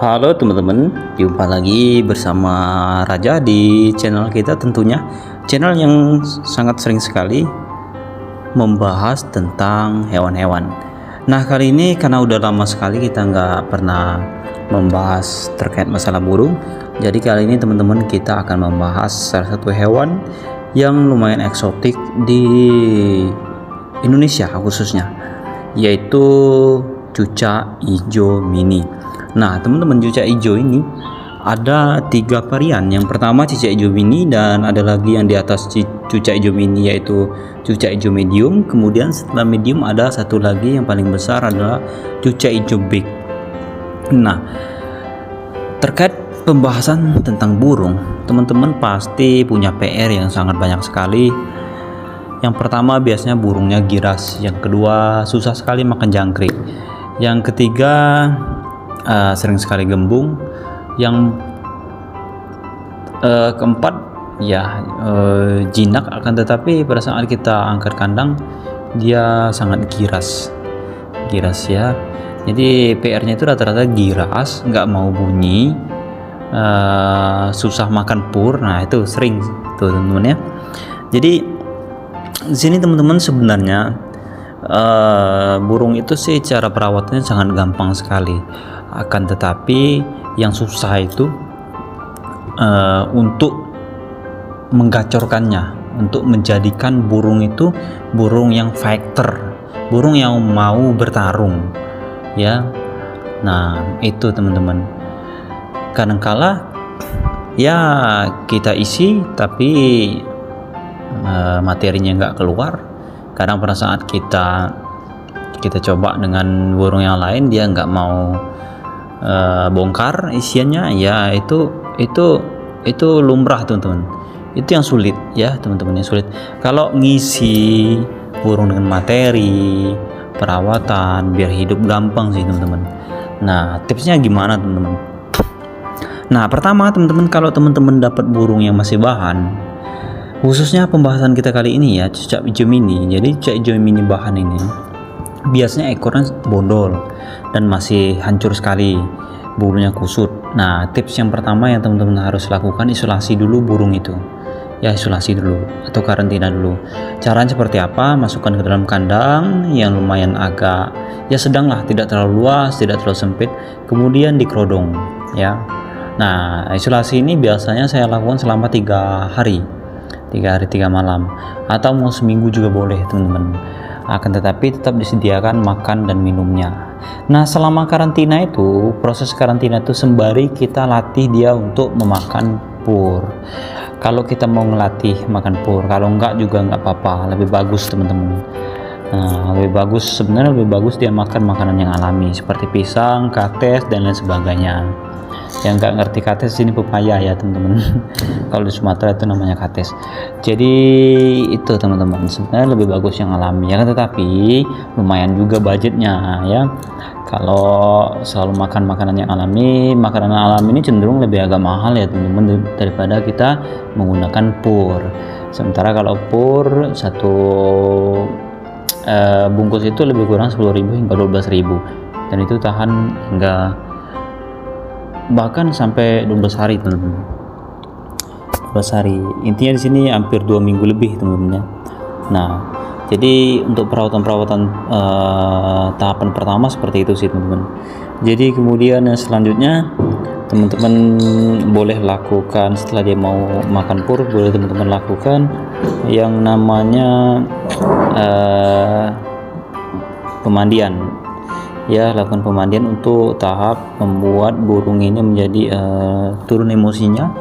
Halo teman-teman, jumpa lagi bersama Raja di channel kita, tentunya channel yang sangat sering sekali membahas tentang hewan-hewan. Nah, kali ini karena udah lama sekali kita nggak pernah membahas terkait masalah burung, jadi kali ini teman-teman kita akan membahas salah satu hewan yang lumayan eksotik di Indonesia khususnya, yaitu cucak hijau mini. Nah, teman-teman, cucak hijau ini ada 3 varian. Yang pertama cucak hijau mini, dan ada lagi yang di atas cucak hijau mini yaitu cucak hijau medium. Kemudian setelah medium ada satu lagi yang paling besar adalah cucak hijau big. Nah, terkait pembahasan tentang burung, teman-teman pasti punya PR yang sangat banyak sekali. Yang pertama biasanya burungnya giras, yang kedua susah sekali makan jangkrik, yang ketiga sering sekali gembung, yang keempat ya jinak, akan tetapi pada saat kita angkat kandang dia sangat giras ya. Jadi PR-nya itu rata-rata giras, nggak mau bunyi, susah makan pur. Nah, itu sering tuh teman-teman ya. Jadi di sini teman-teman sebenarnya burung itu sih cara perawatannya sangat gampang sekali, akan tetapi yang susah itu untuk menggacorkannya, untuk menjadikan burung itu burung yang fighter, burung yang mau bertarung ya. Nah, itu teman-teman, kadangkala ya kita isi tapi materinya nggak keluar. Kadang pada saat kita coba dengan burung yang lain, dia nggak mau bongkar isiannya ya. Itu lumrah teman-teman, itu yang sulit ya teman-teman, yang sulit kalau ngisi burung dengan materi perawatan biar hidup gampang sih teman-teman. Nah, tipsnya gimana teman-teman? Nah, pertama teman-teman, kalau teman-teman dapat burung yang masih bahan, khususnya pembahasan kita kali ini ya cucak hijau mini. Jadi cucak hijau mini bahan ini biasanya ekornya bondol dan masih hancur sekali, bulunya kusut. Nah, tips yang pertama yang teman-teman harus lakukan, isolasi dulu burung itu ya, isolasi dulu atau karantina dulu. Caranya seperti apa? Masukkan ke dalam kandang yang lumayan agak ya sedang lah, tidak terlalu luas, tidak terlalu sempit, kemudian dikerodong ya. Nah, isolasi ini biasanya saya lakukan selama 3 hari 3 malam, atau mau seminggu juga boleh teman-teman, akan tetapi tetap disediakan makan dan minumnya. Nah, selama karantina itu, proses karantina itu sembari kita latih dia untuk memakan pur. Kalau kita mau ngelatih makan pur, kalau enggak juga enggak apa-apa, lebih bagus teman-teman. Nah, sebenarnya lebih bagus dia makan makanan yang alami seperti pisang, kates dan lain sebagainya. Yang nggak ngerti kates ini pepaya ya teman-teman. Kalau di Sumatera itu namanya kates. Jadi itu teman-teman, sebenarnya lebih bagus yang alami ya, tetapi lumayan juga budgetnya ya. Kalau selalu makan makanan yang alami, makanan alami ini cenderung lebih agak mahal ya teman-teman, daripada kita menggunakan pur. Sementara kalau pur satu bungkus itu lebih kurang 10.000 hingga 12.000, dan itu tahan hingga bahkan sampai 12 hari teman-teman. 12 hari, intinya di sini hampir 2 minggu lebih teman-teman ya. Nah, jadi untuk perawatan tahapan pertama seperti itu sih teman-teman. Jadi kemudian yang selanjutnya teman-teman boleh lakukan setelah dia mau makan pur, boleh teman-teman lakukan yang namanya pemandian ya. Lakukan pemandian untuk tahap membuat burung ini menjadi turun emosinya,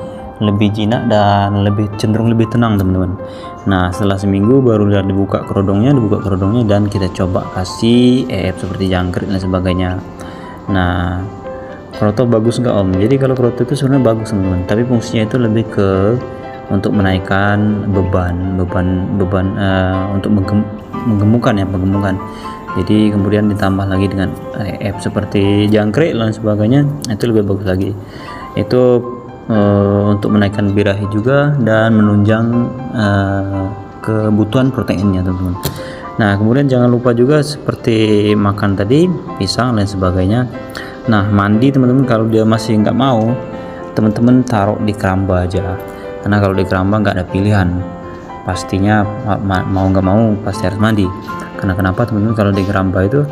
lebih jinak dan cenderung lebih tenang teman-teman. Nah, setelah seminggu baru dibuka kerodongnya dan kita coba kasih seperti jangkrik dan sebagainya. Nah, kroto bagus nggak om? Jadi kalau kroto itu sebenarnya bagus teman-teman, tapi fungsinya itu lebih ke untuk menaikkan beban untuk menggemukkan. Jadi kemudian ditambah lagi dengan seperti jangkrik dan sebagainya, itu lebih bagus lagi. Itu untuk menaikkan birahi juga dan menunjang kebutuhan proteinnya teman-teman. Nah, kemudian jangan lupa juga seperti makan tadi pisang dan sebagainya. Nah, mandi teman-teman kalau dia masih nggak mau, teman-teman taruh di keramba aja, karena kalau di keramba nggak ada pilihan, pastinya mau nggak mau pasti harus mandi. Karena kenapa teman-teman, kalau di keramba itu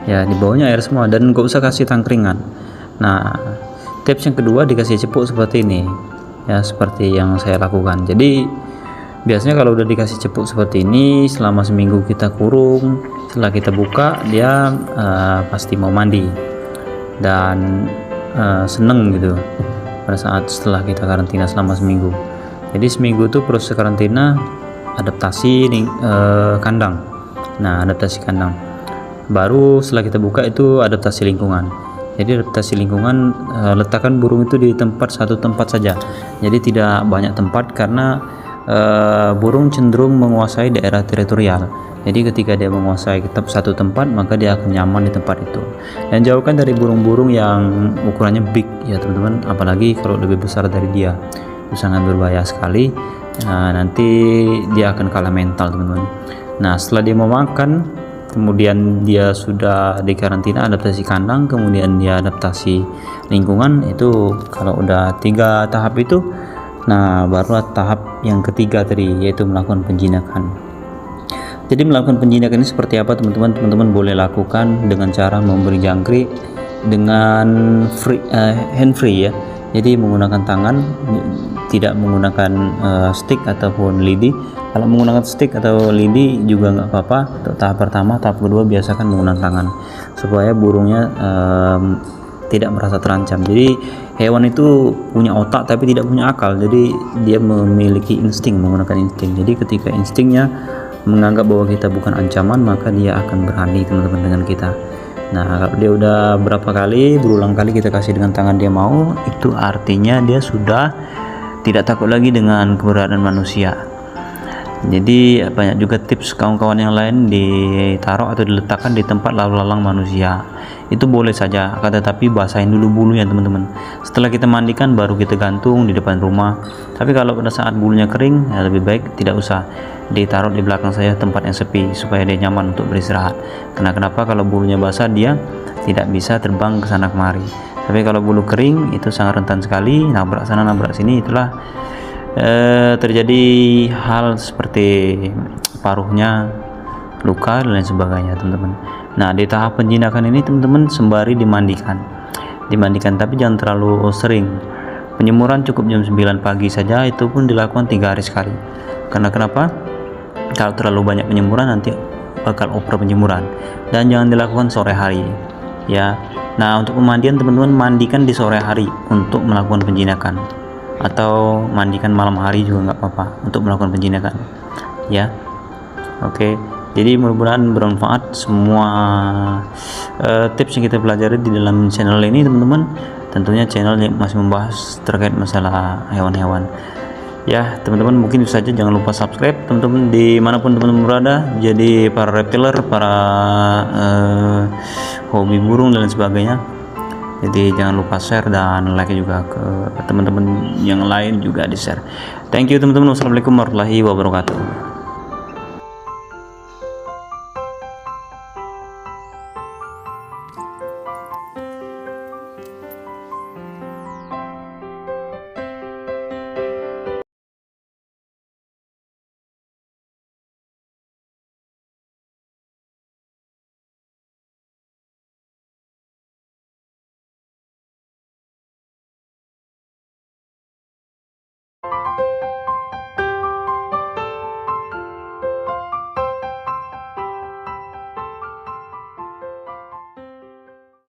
ya di bawahnya air semua dan nggak usah kasih tangkringan. Nah, tips yang kedua, dikasih cepuk seperti ini ya, seperti yang saya lakukan. Jadi biasanya kalau udah dikasih cepuk seperti ini, selama seminggu kita kurung, setelah kita buka dia pasti mau mandi dan seneng gitu pada saat setelah kita karantina selama seminggu. Jadi seminggu itu proses karantina, adaptasi kandang. Nah, adaptasi kandang baru setelah kita buka itu adaptasi lingkungan. Jadi adaptasi lingkungan, letakkan burung itu di satu tempat saja, jadi tidak banyak tempat, karena burung cenderung menguasai daerah teritorial. Jadi ketika dia menguasai satu tempat, maka dia akan nyaman di tempat itu. Dan jauhkan dari burung-burung yang ukurannya big ya teman-teman, apalagi kalau lebih besar dari dia, itu sangat berbahaya sekali. Nanti dia akan kalah mental teman-teman. Nah, setelah dia mau makan, kemudian dia sudah di karantina, adaptasi kandang, kemudian dia adaptasi lingkungan, itu kalau udah 3 tahap itu, nah barulah tahap yang ketiga tadi, yaitu melakukan penjinakan. Jadi melakukan penjinakan ini seperti apa teman-teman? Teman-teman boleh lakukan dengan cara memberi jangkrik dengan hand free ya. Jadi menggunakan tangan, tidak menggunakan stick ataupun lidi. Kalau menggunakan stick atau lidi juga nggak apa-apa. Untuk tahap pertama, tahap kedua biasakan menggunakan tangan supaya burungnya tidak merasa terancam. Jadi hewan itu punya otak tapi tidak punya akal. Jadi dia memiliki insting, menggunakan insting. Jadi ketika instingnya menganggap bahwa kita bukan ancaman, maka dia akan berani teman-teman dengan kita. Nah, kalau dia udah berapa kali, berulang kali kita kasih dengan tangan dia mau, itu artinya dia sudah tidak takut lagi dengan keberadaan manusia. Jadi banyak juga tips kawan-kawan yang lain ditaruh atau diletakkan di tempat lalu lalang manusia. Itu boleh saja, tetapi basahin dulu bulunya teman-teman. Setelah kita mandikan baru kita gantung di depan rumah. Tapi kalau pada saat bulunya kering, ya lebih baik tidak usah, ditaruh di belakang saya, tempat yang sepi, supaya dia nyaman untuk beristirahat. Kenapa? Kalau bulunya basah dia tidak bisa terbang ke sana kemari. Tapi kalau bulu kering itu sangat rentan sekali, nabrak sana nabrak sini, itulah terjadi hal seperti paruhnya luka dan lain sebagainya teman-teman. Nah, di tahap penjinakan ini teman-teman sembari dimandikan, tapi jangan terlalu sering. Penyemuran cukup jam 9 pagi saja, itu pun dilakukan 3 hari sekali. Karena kenapa? Kalau terlalu banyak penyemuran nanti bakal over penyemuran, dan jangan dilakukan sore hari ya. Nah, untuk pemandian teman-teman, mandikan di sore hari untuk melakukan penjinakan, atau mandikan malam hari juga nggak apa-apa untuk melakukan penjinakan ya. Oke, jadi mudah-mudahan bermanfaat semua tips yang kita pelajari di dalam channel ini teman-teman. Tentunya channel yang masih membahas terkait masalah hewan-hewan ya teman-teman. Mungkin itu saja, jangan lupa subscribe teman-teman dimanapun teman-teman berada. Jadi para reptiler, para hobi burung dan lain sebagainya, jadi jangan lupa share dan like juga ke teman-teman yang lain, juga di share. Thank you teman-teman. Wassalamualaikum warahmatullahi wabarakatuh.